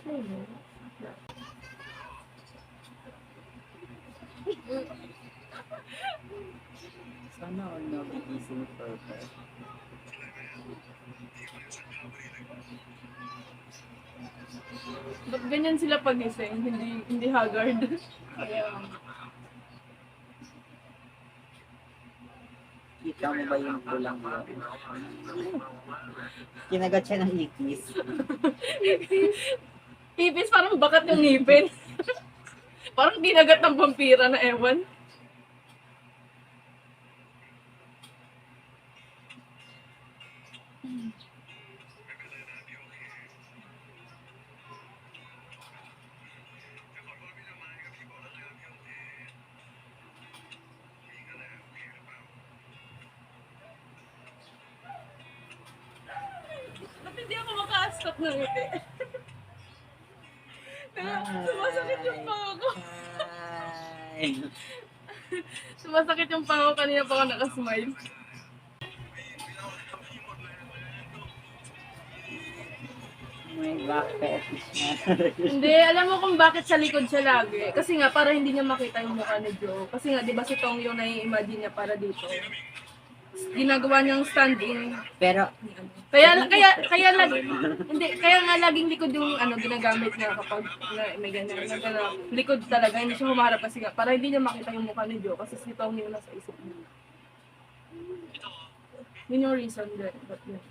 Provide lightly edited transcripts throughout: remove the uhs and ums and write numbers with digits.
Ayun. Sana all nagigising purple. Ba't ganyan sila pagising? Hindi haggard. Kaya, kita mo ba yung pulang yun? Kinagat siya ng ikis. Ipis, parang bakat yung ngipin. Parang kinagat ng vampira na ewan. Ba't hindi ako maka-stop ng ngiti? Sumasakit yung panga ko. Ay. Sumasakit yung panga ko kanina pa ako nakasmile. May back fetish na. Hindi, alam mo kung bakit sa likod siya lagi. Kasi nga, para hindi niya makita yung mukha ni Joe. Kasi nga, di ba si Tong yung nai-imagine niya para dito. Ginagawa niyang standing. Pero, Kaya lagi, hindi, kaya nga laging likod yung ginagamit niya kapag may ganyan. Likod talaga, hindi siya humarap kasi nga, para hindi niya makita yung mukha ni Joe. Kasi si Tong yung nasa isip niya. Yun yung reason that yun.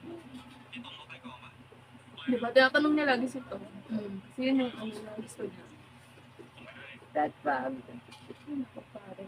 Di ba? Tinatanong niya lagi si Tom. Kasi yun yung na gusto niya. that bag. Ay, naku, pare.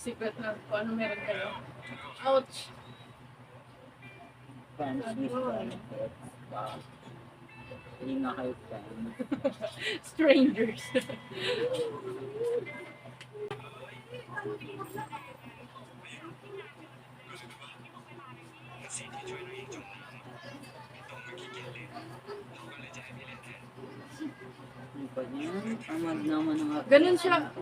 Secret na kung ano meron kayo. Ouch! Friends with benefits. Wow. Hindi nga kayo friends. Strangers. Ano pa yan? Tamad naman ang Ganun siya.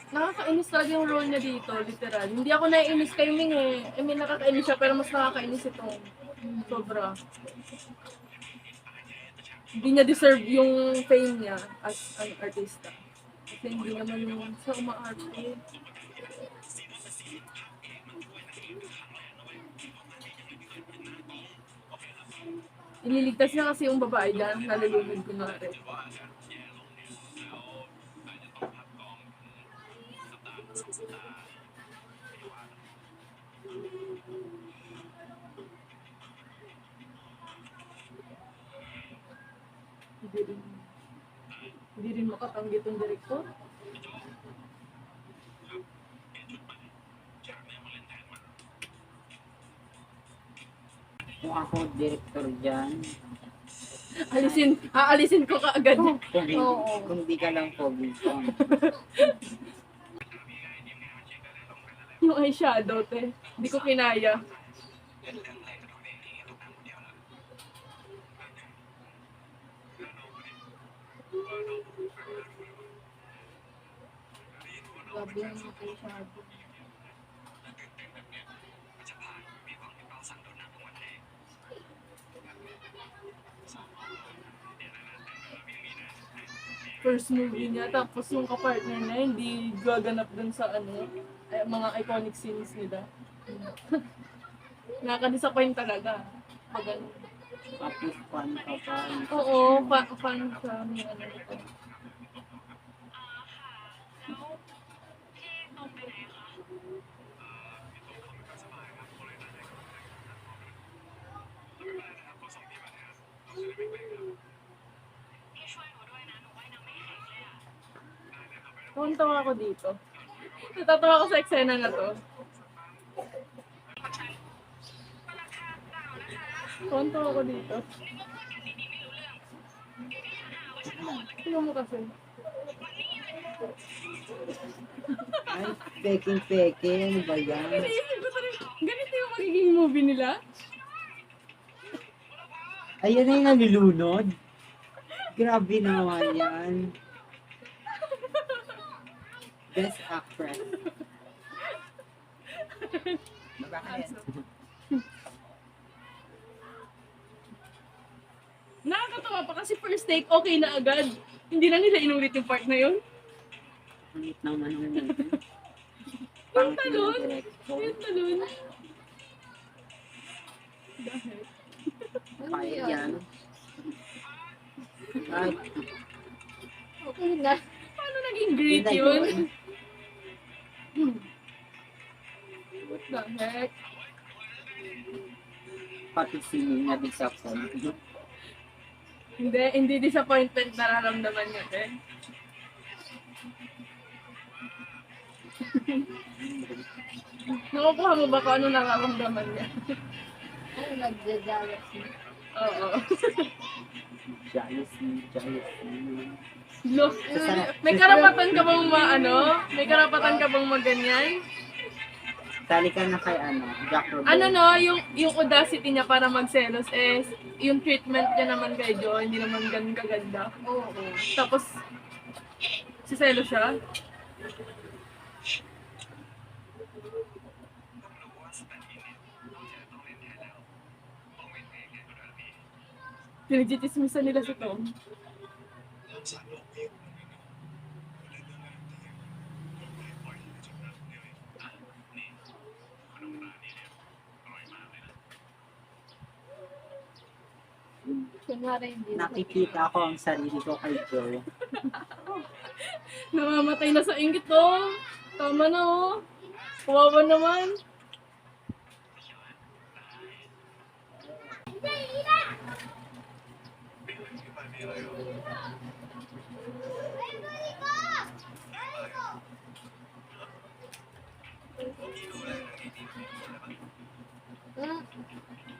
Nakakainis talaga yung role niya dito, literal. Hindi ako naiinis kay Ming eh. I mean, nakakainis siya, pero mas nakakainis ito. Sobra. Hindi niya deserve yung fame niya as an artista. Kasi hindi naman yung sa umaarte. Ililigtas niya kasi yung babae dyan, nalulunod ko na rin. Hindi rin makatanggit yung direktor. Kung ako director dyan, Aalisin ko kaagad. kung di ka lang pogi ko. Yung eyeshadow, te. Hindi ko kinaya. Grabe yung eyeshadow. First movie niya, tapos yung kapartner niya, hindi gaganap dun sa mga iconic scenes nila. Nakaka-disappoint talaga. Pag ganun. Tapos fan ka pa. Oo, fan siya ng ito. Tuntawa ako dito. Natatawa ako sa eksena na to. Tuntawa ako dito. Tingnan mo kasi. Ay, peking-peke. Ano ba yan? Iniisip ko talaga, ganito yung magiging movie nila? Ayan na yung nalulunod. Grabe naman yan. Best actress. Nakakatawa pa kasi first take, okay na agad. Hindi na nila inulit yung part na yun. Pangit naman ang movie. Yung Pangit talon. ng director. Yung talon. Dahil. Kaya yan. Ay, Okay na. Paano naging great Yun na yun? yun. What the heck? pati si Nina disappoint. Hindi disappointment nararamdaman niya, te. Nakukuha mo ba kung ano nararamdaman niya? Ano nagda-jealousy? Oo. Jealousy. Look, may karapatan ka bang may karapatan ka bang maganyan? Tali ka na kay Jack Robert. Ano no, yung audacity niya para magselos is, yung treatment niya naman kay Joe, hindi naman ganun kaganda. Oo. Tapos, siselo siya. Pinagjitismisan nila si Tom. Kunwari hindi. Nakikita ko ang sarili ko kay Joe. Namamatay na sa inggit oh. Tama na oh. Kawawa naman. Hmm?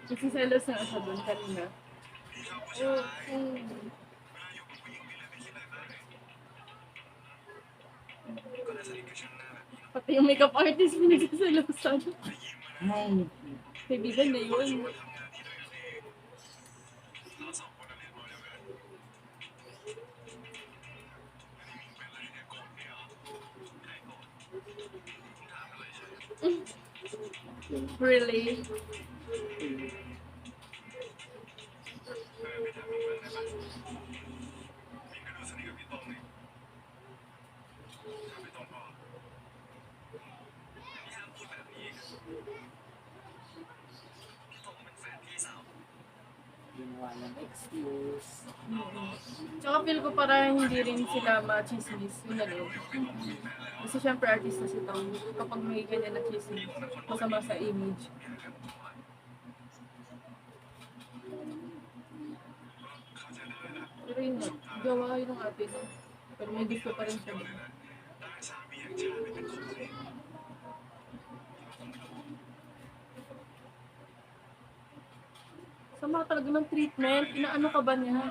Kasi selos na siya doon kanina. Oo. Pati yung makeup artist pinagsaselosan. Ay, Kaibigan na yun. Really? ginawa ng excuse. Tsaka feel ko parang hindi rin sila machismis. Yun na lang. Kasi syempre artista si Tom. Kapag may ganyan na chismis, masama sa image. Pero yun nga, gawa yun ng ate. No? Pero may gusto pa rin siya. Sama talaga ng treatment. Inaano ka ba niya?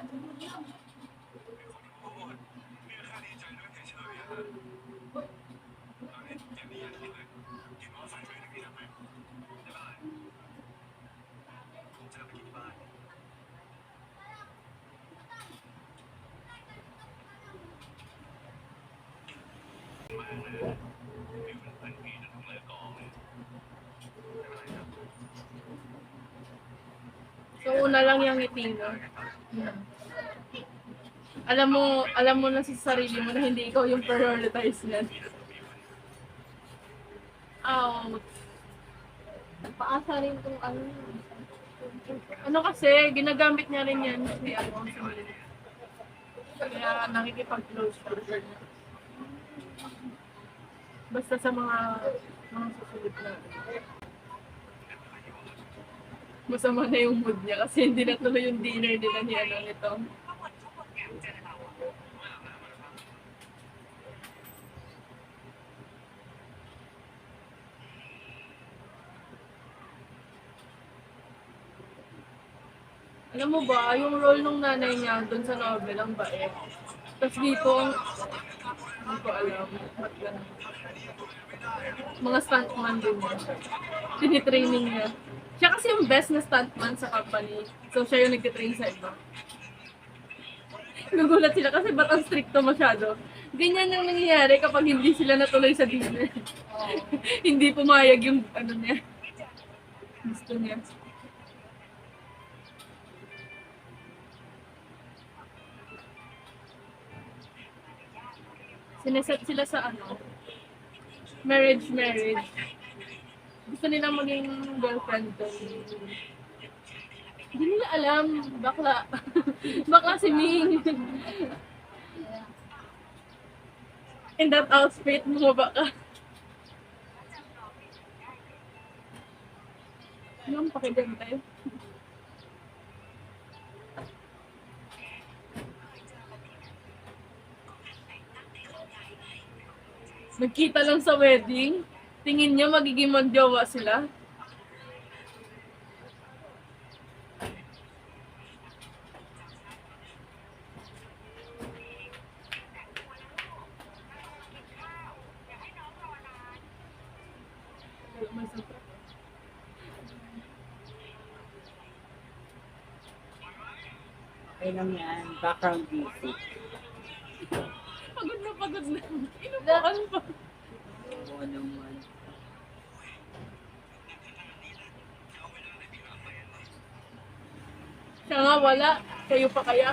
So, una lang yung ngiti mo. Alam mo na sa sarili mo na hindi ikaw yung prioritize niyan. Paasa rin kung ano. Ano kasi, ginagamit niya rin yan si ano, si Mil. Kaya nakikipag-close siya. Basta sa mga susunod na. Masama na yung mood niya kasi hindi natuloy yung dinner nila ni ano nito. Alam mo ba, yung role ng nanay niya doon sa novel, ang bait. Tapos dito, Hindi ko alam. Ba't ganun? Mga stuntman din niya. Tinitraining niya. Siya kasi yung best na stuntman sa company. So, siya yung nagtitrain sa iba. Nagulat sila kasi ba't ang stricto masyado. Ganyan ang nangyayari kapag hindi sila natuloy sa dinner. Hindi pumayag yung ano niya. Gusto niya. Sineset sila sa ano, marriage. Gusto nila maging girlfriend ko. Hindi nila alam, bakla. Bakla si Ming. Yeah. In that outfit, bumaba ka. Yung pakinggan tayo. Nagkita lang sa wedding. Tingin niya magiging magjowa sila. Okay lang yan. Background music. Pagod na. Inupakan pa. Oo naman. Siya nga wala. Kayo pa kaya?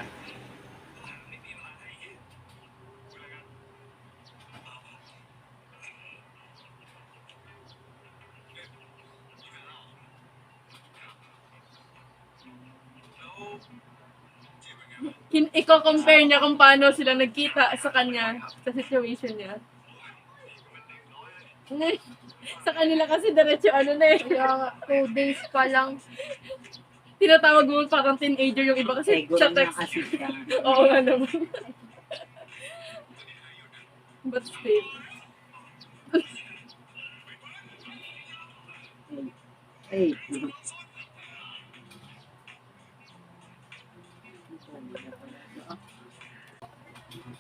Iko-compare niya kung paano sila nagkita sa kanya, sa situation niya. Sa kanila kasi diretso ano na eh. Kaya 2 days pa lang. Tinatawag mo parang teenager yung iba kasi Siguro sa na text. kasi siya. Oo nga naman. But still. Hey.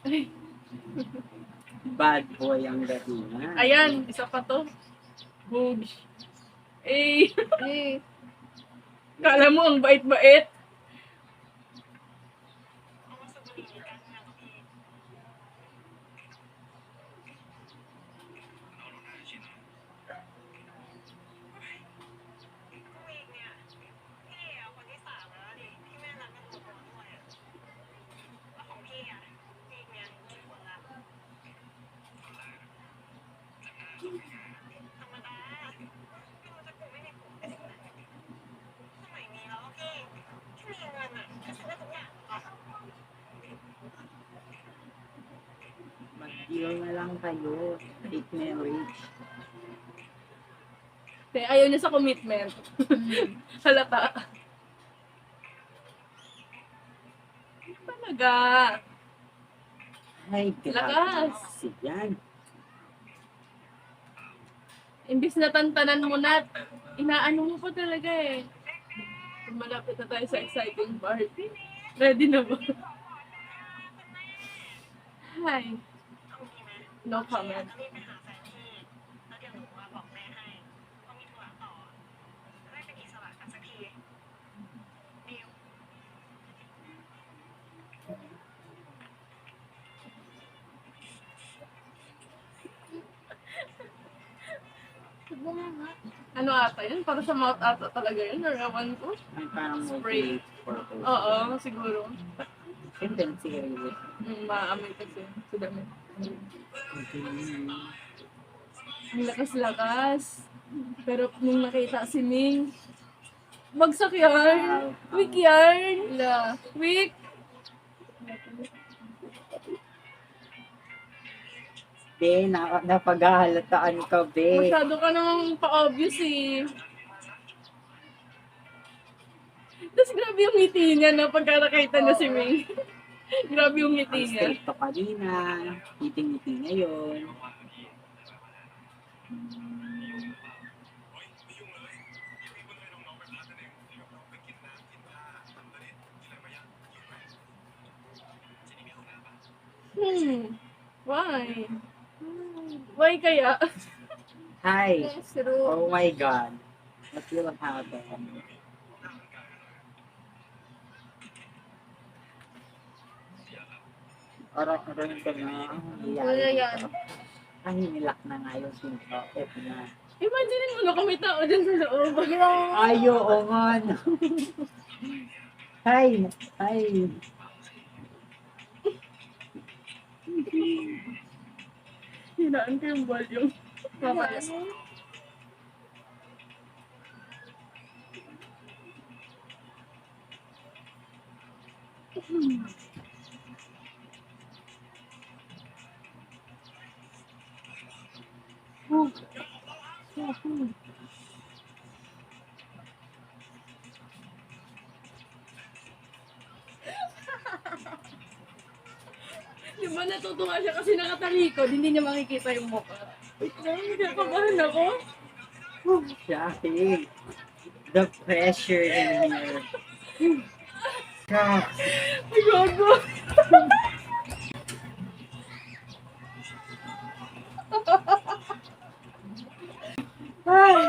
Ay, Bad boy ang datingan. ayan, isa pa to. Boobs. Eh, Eh, kala mo ang bait-bait. Mag-deal na lang kayo. Take marriage. Ayaw niya sa commitment. Halata. Talaga. Ay, grabe Lakas. kasi yan. Imbis na tantanan mo na, inaano mo pa talaga eh. Malapit na tayo sa exciting part. Ready na ba? Hi. No comment. siguro nga. Ano ata yun? Para sa mouth ata talaga yun? Or ewan ko? Ay, parang Spray. motivate purpose. Oo, siguro. Siyempre, serious. Maamoy kasi sa damit. Okay. Ang lakas-lakas. Pero nung nakita si Ming, bagsak yarn. Weak yarn. Wala. Weak. Be, napaghahalataan ka, be. Masyado ka namang pa-obvious eh. Tapos grabe yung ngiti niya na pagka nakita niya si Ming. Grabe yung ngiti Ang niya. straight to kanina. Ngiti-ngiti ngayon. Why? Why kaya? Hi. Yes, true. Oh my God. What will happen? Oras ka na. Wala yan. Ay, nilak na nga yung pinto. Ito na. Imagine mo na kung may tao dyan sa loob. Ay, oo nga. No. Hi. Hi. Hinaan ko yung volume. Mamalas. Di ba natutuwa siya kasi nakatalikod, hindi niya makikita yung mukha. Wait lang, nagkakabahan ako. Shocking. The pressure in here. Shucks. Ay, gago. Ay.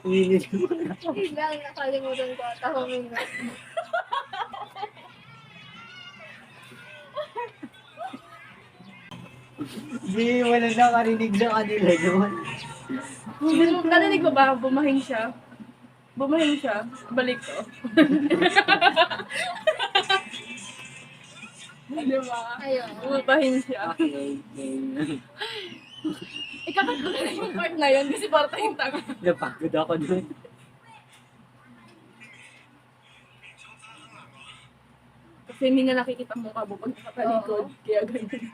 Uminis mo na. Biglang nakalimutan ko at ako mingo. Hindi, wala nakarinig sa kanila doon. Narinig mo ba? Bumahing siya. Bumahing siya. Balik ko. Di ba? Ayun. Bumahing siya. Okay, okay. Ikakat ko na yung part na yun kasi para tayong tanga. Napagod ako doon. Kasi hindi niya nakikita mo ka pag nakatalikod. Kaya ganyan.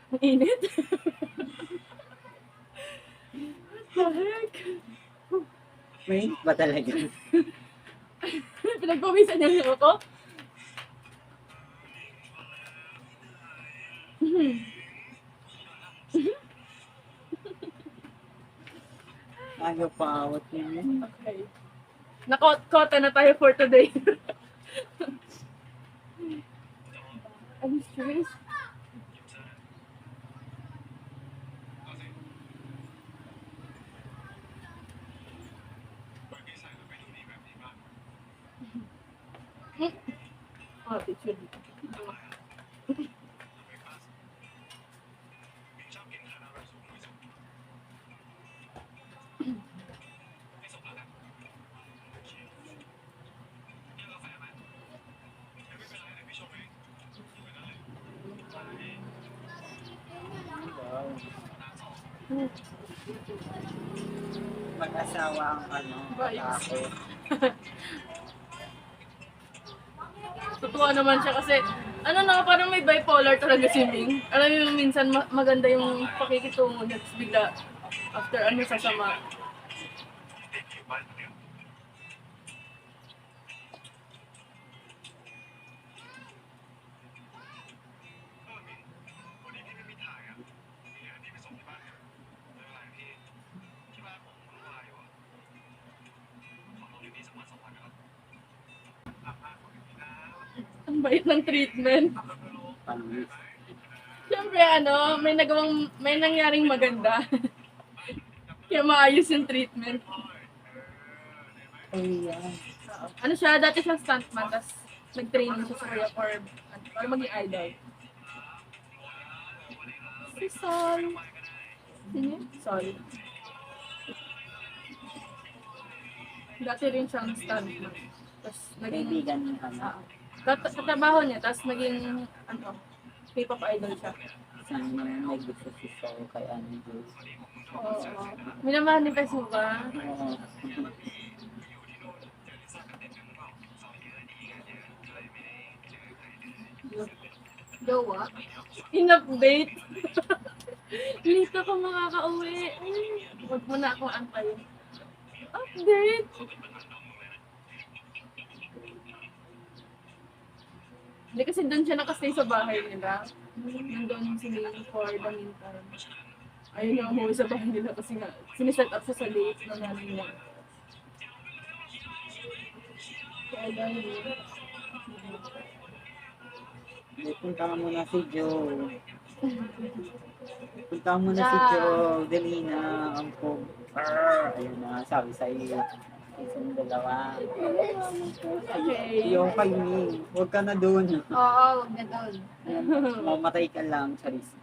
Ang init. What the heck? May ba talaga? Pinagpawisan niya yung ako. Ano pa? What you mean? Okay. Nakota na tayo for today. I'm stressed. Oh, picture dito. Mag-asawa ang ano, Vibes. ako. Tutuwa naman siya kasi, ano na, parang may bipolar talaga si Ming. Alam mo, minsan maganda yung pakikitungo niya, tapos bigla, after ano, sasama. Ang bait ng treatment. Panis. Siyempre, ano, may nangyaring maganda. Kaya maayos yung treatment. Ay, yan. Ano siya, dati siyang stuntman, tapos nag-training siya sa Korea for, ano, para maging idol. Si Sol. Sino yun? Sol. Dati rin siyang stuntman. Tapos naging, Kaibigan niya ka na. katrabaho niya, tapos naging, ano, K-pop idol siya. Saan naman may gusto si Saul kay ano Jules? Oo. Minamanifest mo ba? Oo. Jowa? In-update. Late ako makaka-uwi. Huwag mo na akong antayin. Update! Hindi kasi doon siya nakastay sa bahay nila. Nandun si Ming for the meantime. Ayun na umuwi sa bahay nila kasi nga siniset up siya sa late na nanay niya. Kaya dahil Hindi, punta mo na si Joe. Punta mo na si Joe. Dali na. Ang pog. Ayun na. Sabi sa iyo. Isang dalawa. Okay. Yung kay me. Huwag ka na doon. Oo, wag na doon. Mamatay ka lang. Charis.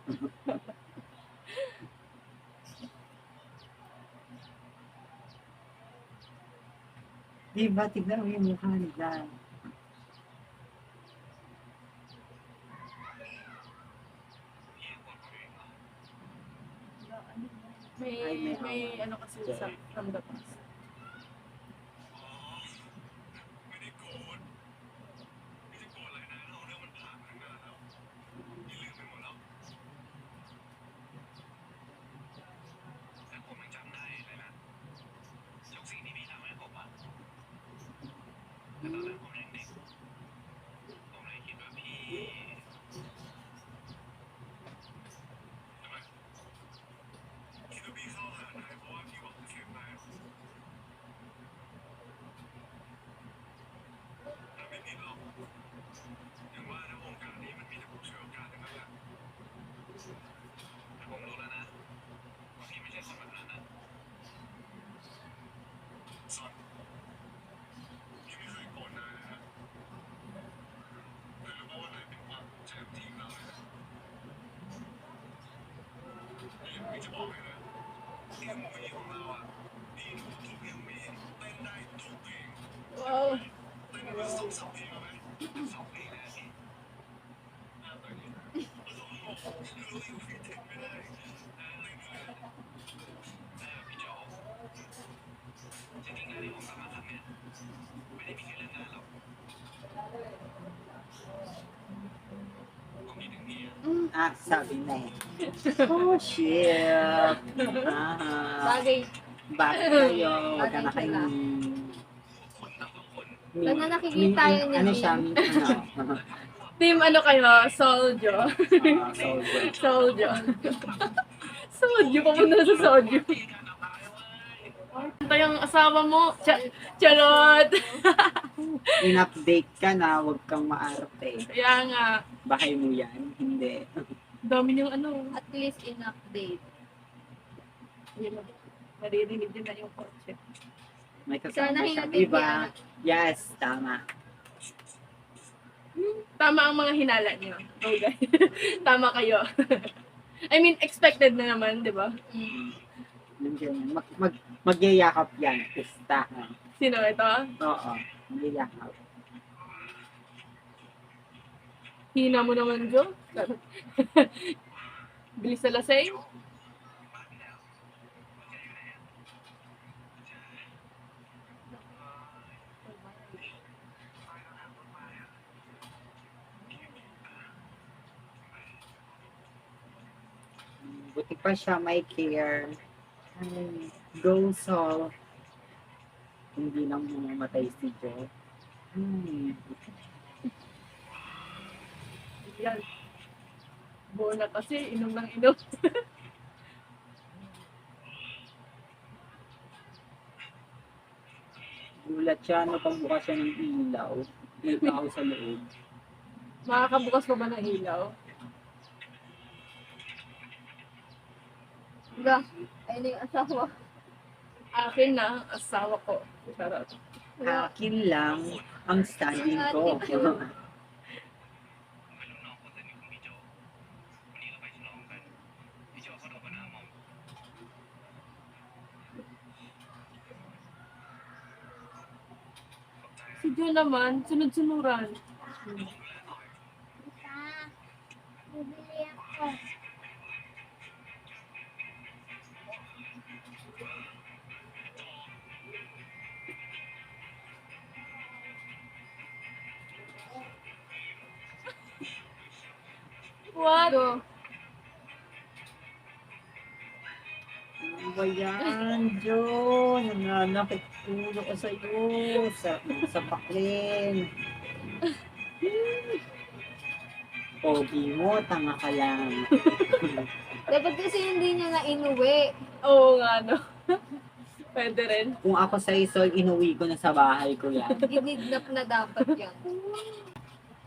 Diba? Tignan mo yung mukha nila. Ay, May ano kasi sa from the past. Wow. Sabi na eh. Oh, shit. Bagay. Bakit kayo? Huwag ka na kayo. Pag na nakikita yun Ano yun. siya? Ano? Team ano kayo? Soljo. Soldier. Soljo. Soljo. Papunta sa Soljo. Ito yung asawa mo. Charot. In-update ka na, huwag kang maarte. Kaya nga. Bahay mo yan? Hindi. Dami yung ano. At least in-update. Yun. Naririnig din na yung kotse. May Sana kasama siya. hinatid Diba? yan. Yes, tama. Tama ang mga hinala niyo. Okay. Tama kayo. I mean, expected na naman, di ba? Nandiyan yan. Magyayakap yan. Pista. Sino ito? Oo. Magyayakap. Hina mo naman, Jo. Bilis na lasing. Buti pa siya may care. Ay, go Sol. Hindi lang mamamatay si Joe. Yan. Buo na kasi, inom ng inom. Gulat siya, no, pagbukas siya ng ilaw. May tao sa loob. Makakabukas pa ba ng ilaw? Diba? Ayun yung asawa. Akin na, asawa ko. Charot. Akin lang ang standing ko. Si Jo naman, sunod-sunuran. Bibili ako. What? Ano ba yan, Jo? Nananakit ulo ko sa iyo. Sa paklin. Pogi mo, tanga ka lang. Dapat kasi hindi niya na inuwi. Oo nga, no. Pwede rin. Kung ako sa Isol, inuwi ko na sa bahay ko yan. Ginidnap na dapat yan.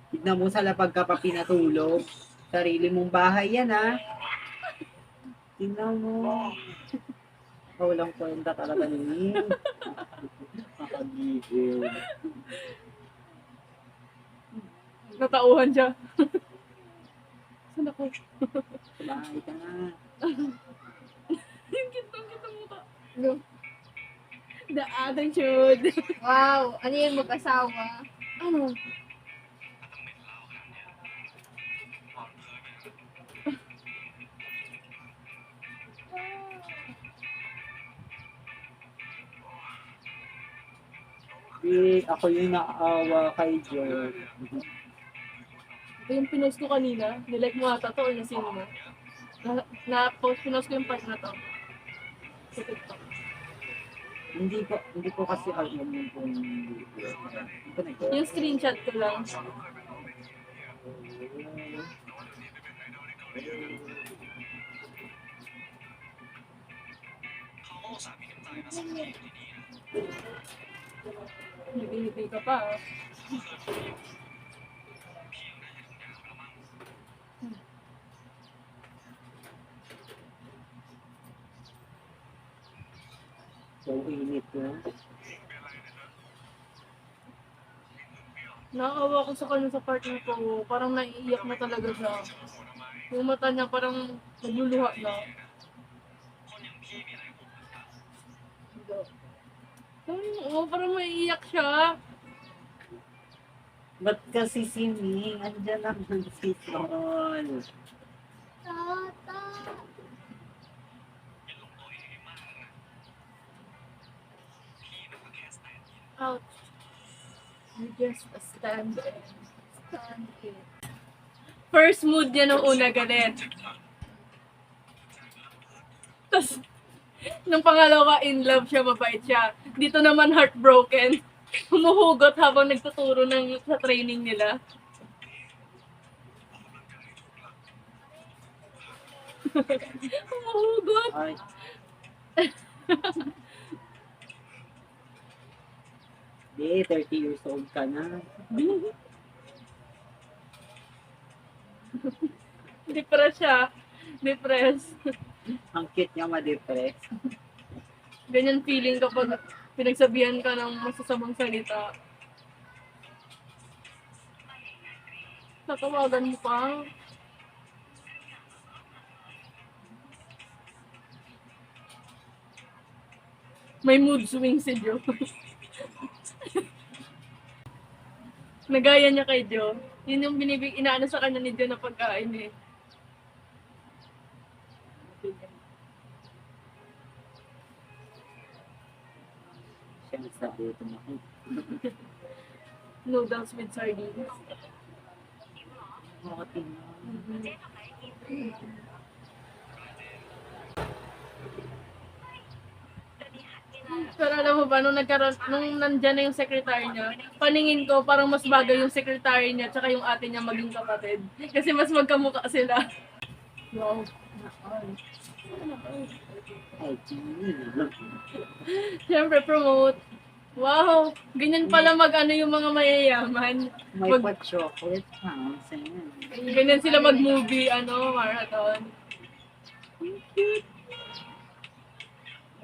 Tignan mo sa lapag ka pa pinatulog. Sarili mong bahay yan, ha? Tignan mo. Walang kwenta talaga ni. Nakagigil. Natauhan siya. Saan ako? Sa bahay ka na. Yung kitang-kita mo ka. No. The attitude. Wow, ano yung mag-asawa? Ano? Ako yung naawa kay George. Ito yung pinost ko kanina. Nilike mo ata to or nasin mo. Pinost ko yung part na to. Sa TikTok. Hindi ko kasi alam yung kung Yung screenshot ko lang. Hindi ka pa. Ah. So, init na. Nakakawa ko sa kanya sa part na to. Parang naiiyak na talaga siya. Yung mata niya parang nagluluha na. Oo, parang maiiyak siya. Ba't kasi si Ming? Andyan naman si Sol. Tata. Ouch. You just stand it. Stand it. First mood niya nung una, galit. Tapos, nung pangalawa, in love siya, mabait siya. Dito naman, heartbroken. Humuhugot habang nagtuturo sa training nila. Humuhugot. Ay. Di, 30 years old ka na. Depress siya. Depress. Ang cute niya ma-depress. Ganyan feeling kapag pinagsabihan ka ng masasamang salita. Natawagan mo pa. May mood swing si Joe. Nagaya niya kay Joe. Yun yung inaano sa kanya ni Joe na pagkain eh. Siya sabi ito na. Noodles with sardines. Makati na. Pero alam mo ba, nung nandyan na yung secretary niya, paningin ko parang mas bagay yung secretary niya tsaka yung ate niya maging kapatid. Kasi mas magkamukha sila. Wow. Ay, Gini. Siyempre, promote. Wow, ganyan pala mag-ano yung mga mayayaman. May Mag- pa-chocolate fountain. Ganyan sila mag-movie, marathon.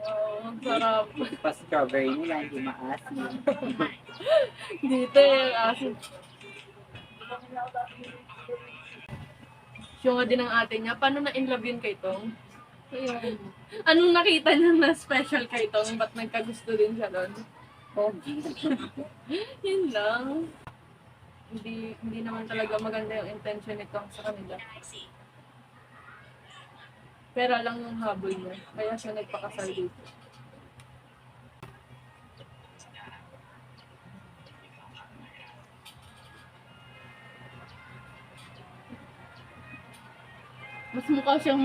Wow, ang sarap. Pa-strawberry nila, hindi maasim. Dito eh, asin. Siya nga din ang ate niya. Paano na-inlove yun kay Tong? Ayun. Anong nakita niya na special kay Tong? Ba't nagkagusto din siya doon? Pogi. Yun lang. Hindi naman talaga maganda yung intention nito sa kanila. Pera lang yung habol niya. Kaya siya nagpakasal dito. Mas mukha siyang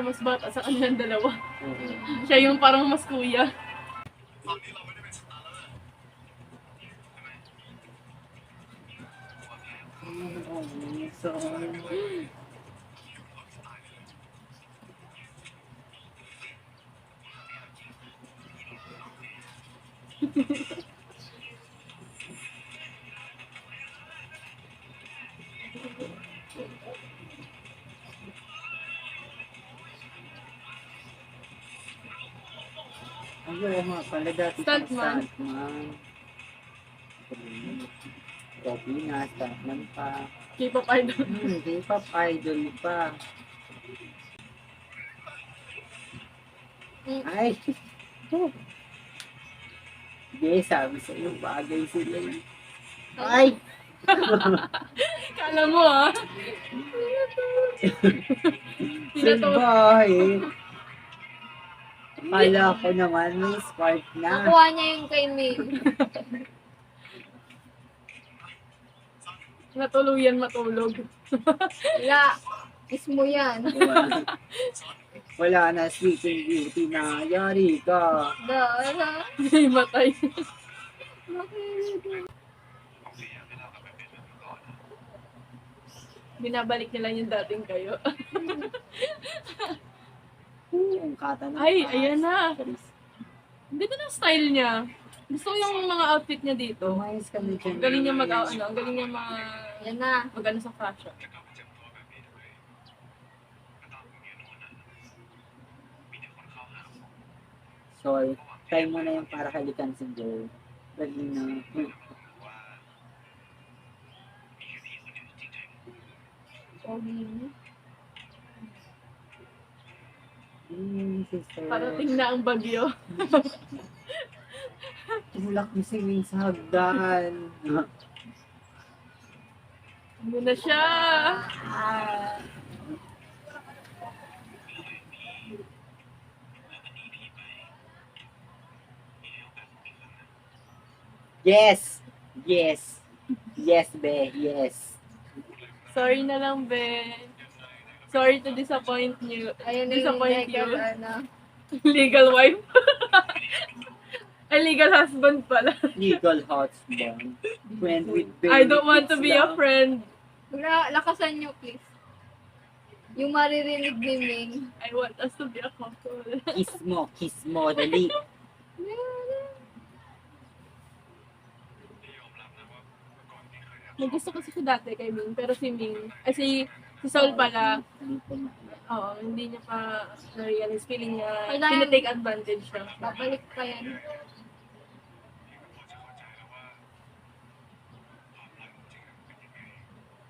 mas bata sa kanilang dalawa. Siya yung parang mas kuya. So, Oo nga pala dati siyang Stuntman. stuntman. Copy na, stuntman pa. K-pop idol. K-pop idol pa. Ay! Hindi, sabi sa iyo, bagay sila. Ay! Kala mo ah. Tinatawag. Sabay! Akala ko naman may spark na. Nakuha niya yung kay Ming. Natuluyan matulog. Wala. Mismo yan. Wala na sleeping beauty na. Yari ka. Dara. Hindi matay. Binabalik nila yung dating kayo. Ang kata na. Ay, ayan na. Dito na style niya. Gusto ko yung mga outfit niya dito. Umayos ka na dyan. Ang galing niya ang galing niya Yan na. mag-ano sa fashion. So, try mo na yung para halikan si Joe. Lagi na. Sister. Parating na ang bagyo. Tulak mo si Wing sa hagdan. Ano na siya? Yes! Yes! Yes, be. Yes. Sorry na lang, be. Sorry to disappoint you. Ayun na yung Disappoint legal, you. ano. Legal wife. Ay, legal husband pala. Legal husband. Friend with I don't want to benefits be a lang. friend. Lakasan niyo, please. Yung maririnig ni Ming. I want us to be a couple. Kiss mo, dali. May gusto kasi ko dati kay Ming, pero si Ming, si Saul pala, oo, hindi niya pa na-realize, feeling niya, Kailangan- tinatake advantage siya. Babalik pa yan.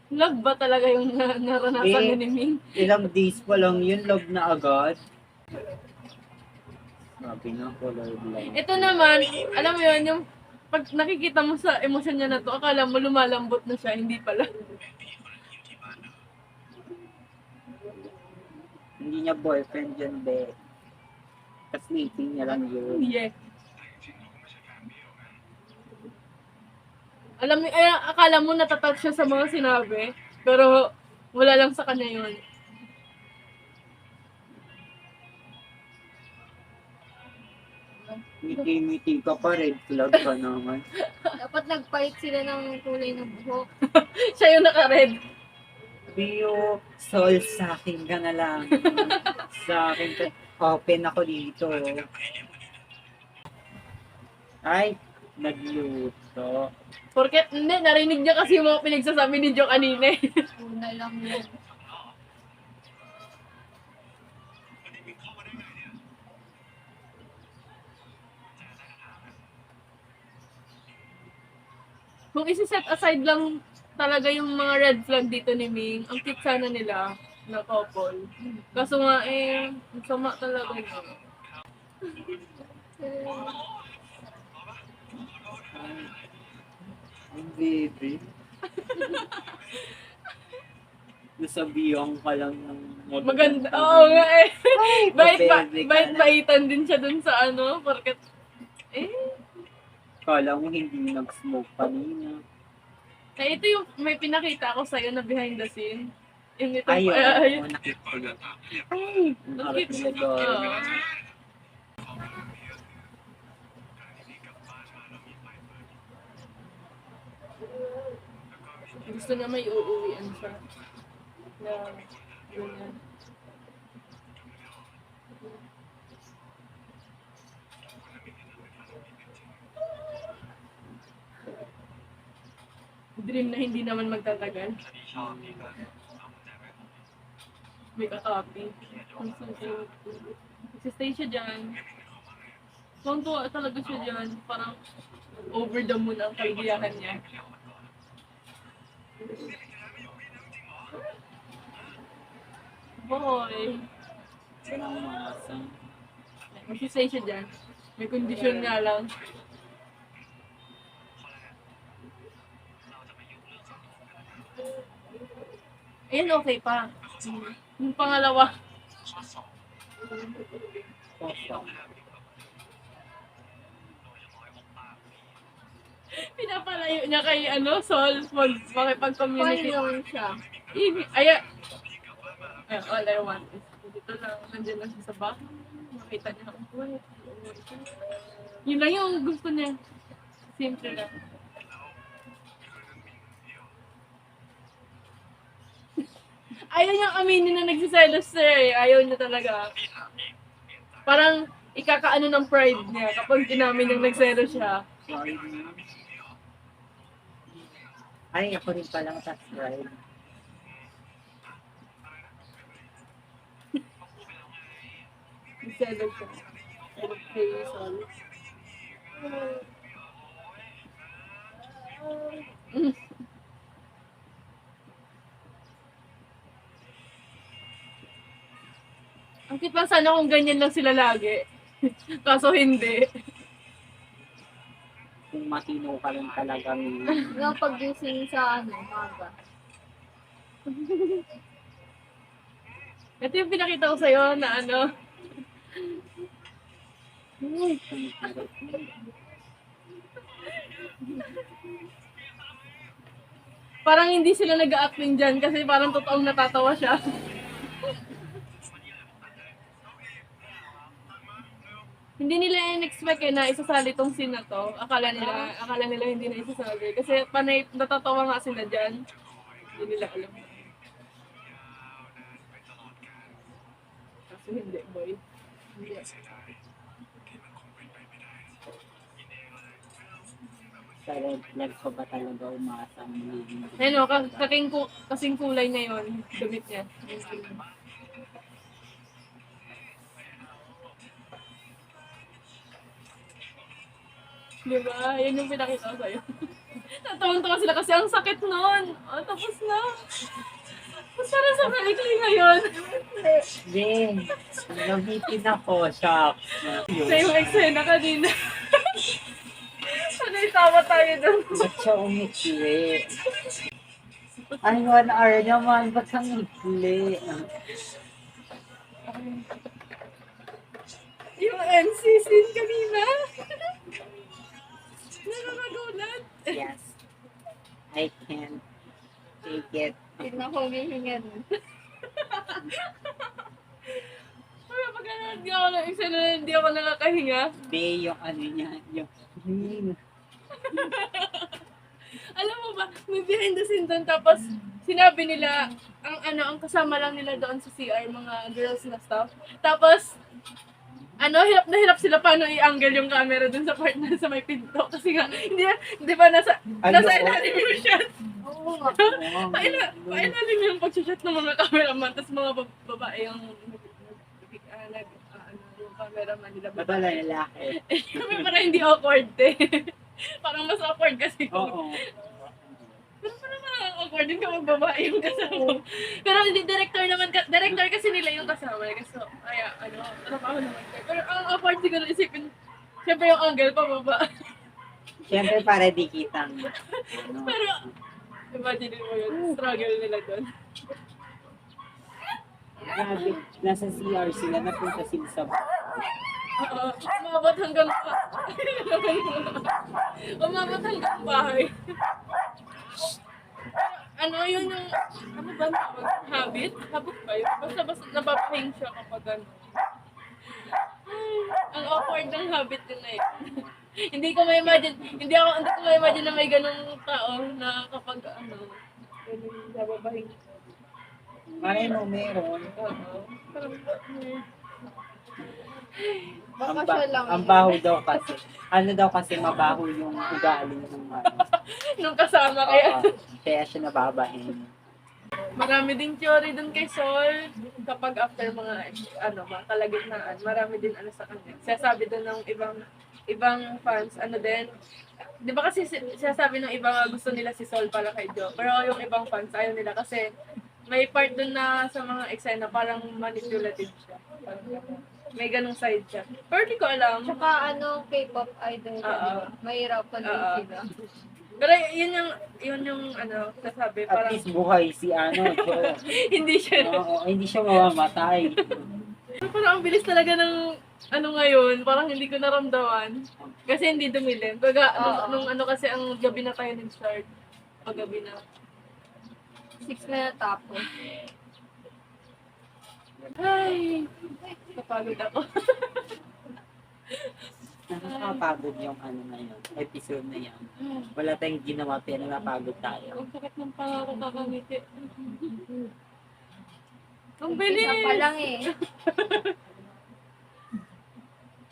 Love ba talaga yung naranasan niya ni Ming? Ilang days pa lang yun, love na agad. Sabi na, color blind. Ito naman, alam mo yun, yung pag nakikita mo sa emosyon niya na to, akala mo lumalambot na siya, hindi pala. Hindi niya boyfriend yun, be. Tapos meeting niya lang yun. Yeah. Alam mo, akala mo natatouch siya sa mga sinabi, pero wala lang sa kanya yun. Ngiti-ngiti ka pa, red flag ka naman. Dapat nagpalit sila ng kulay ng buhok. Siya yung naka-red. Bio, Sol, sa akin ka na lang. Sa akin ka. Open ako dito. Ay, nagluto. Porket, hindi, narinig niya kasi yung mga pinagsasabi ni Jo kanina eh. Una lang yun. Kung isi-set aside lang talaga yung mga red flag dito ni Ming, ang cute sana nila na couple. Kaso nga ang sama talaga niya. Ang baby. Nasabihan ka lang ng Maganda, oo nga eh. Pabebe ka na. Bait-baitan din siya dun sa ano, porket, Kala mo hindi nag-smoke kanina. ito yung may pinakita ako sa'yo na behind the scene. Yung ito, Ay, ay, oo, nakita ko yun. Ay, ang ang harap cute. nila doon. Oo. Gusto niya may uuwian siya. Na, ganyan. Dream na hindi naman magtatagal. May ka-copy. Stay siya dyan. Tuwa talaga siya dyan. Parang over the moon ang kaibiyahan niya. Boy. Walang umasa. Magsisay siya dyan. May kondisyon nga lang. Ayun, okay pa. Yung pangalawa. Poso. Pinapalayo niya kay Sol, makipag-communicate. Paano siya? All I want is, dito lang, nandiyan lang siya sa bahay. Makita niya ang buhay. Yun lang yung gusto niya. Simple lang. Ayaw niyang aminin na nagsiselos, sir. Ayaw niya talaga. Parang ikakaano ng pride niya kapag inamin niyang nagselos siya. Sorry na. Ay, ako rin palang tas ride. Nagselos siya. Okay, sorry. Ang cute lang sana kung ganyan lang sila lagi. Kaso hindi. Kung matino ka lang talagang Yung pag-gising sa maga. Ito yung pinakita ko sa'yo na parang hindi sila nag-a-acting dyan kasi parang totoong natatawa siya. Hindi nila in-expect na isasali tong scene na to. Akala nila hindi na isasali. Kasi panay, natatawa nga sila dyan. Hindi nila alam. Kasi hindi, boy. Hindi. sa red flag ko ba talaga umasa ang magiging Ano, kasing kulay niya yun. Damit niya. Diba? Yan yung pinakita ko sa'yo. Natawang-tawa sila kasi ang sakit nun. Oh, tapos na. Tapos parang sa malikli ngayon. Jen, nabitin ako, shock. Sa yung eksena kanina. Ano yung tawa tayo dun? Ba't siya umikli? Ay, 1 hour naman, ba't siya umikli? Yung MC scene kanina. Nakakagulat. Yes. I can't take it. Hindi na ako humihinga nun. Pero pag hindi ako ng eksena na hindi ako nakakahinga. Be, yung ano niya, yung Alam mo ba, may behind the scene doon tapos sinabi nila ang kasama lang nila doon sa CR mga girls na staff. Tapos hirap na hirap sila paano i-angle yung camera dun sa part na sa may pinto kasi nga hindi ba nasa ilalim yung shot. Oo nga. Pailalim yung pag-shot ng mga cameraman tapos mga babae yung yung cameraman nila Babala lalaki. Kami parang hindi awkward parang mas awkward kasi Oo. Pero parang awkward din kapag babae yung kasama. Pero hindi director kasi nila yung kasama. So, trabaho naman kayo. Pero ang awkward siguro isipin, syempre yung angle pababa. Siyempre para di kitang. Ano. Pero, imagine mo yun, struggle nila doon. Grabe, nasa CR sila, napunta sila sa Umabot hanggang umabot hanggang bahay. Yun yung, ano ba tawag? Habit? Habit ba yun? Basta napapahing siya kapag ang awkward ng habit yun na yun. Hindi ko ma-imagine na may ganung tao na kapag ganun napapahing. Malay mo meron. Parang, Baka siya lang. Ang baho daw kasi. Ano daw kasi mabaho yung ugali ng nung kasama kaya. Kaya siya nababahin. Marami din theory dun kay Sol. Kapag after mga, mga kalagitnaan, marami din sa kanya. Sinasabi dun ng ibang fans, din, di ba kasi sinasabi ng ibang gusto nila si Sol para kay Jo. Pero yung ibang fans, ayaw nila kasi may part dun na sa mga eksena, parang manipulative siya. Parang ganun. May ganung side siya. Pero di ko alam. Tsaka K-pop idol. Oo. Mahirapan din Oo. sila. Pero yun yung sasabi, At parang least buhay si Jo. hindi siya. Oo, hindi siya mamamatay. Parang ang bilis talaga ng ngayon, parang hindi ko naramdaman. Kasi hindi dumilim. Baga, nung kasi ang gabi na tayo nag-start. Paggabi na. 6 na natapos. Ay, kapagod ako. Nakakapagod yung na yun, episode na yan. Wala tayong ginawa pero napagod tayo. Ang sakit ng pangako kakangiti. Ang Isa bilis! pa lang eh.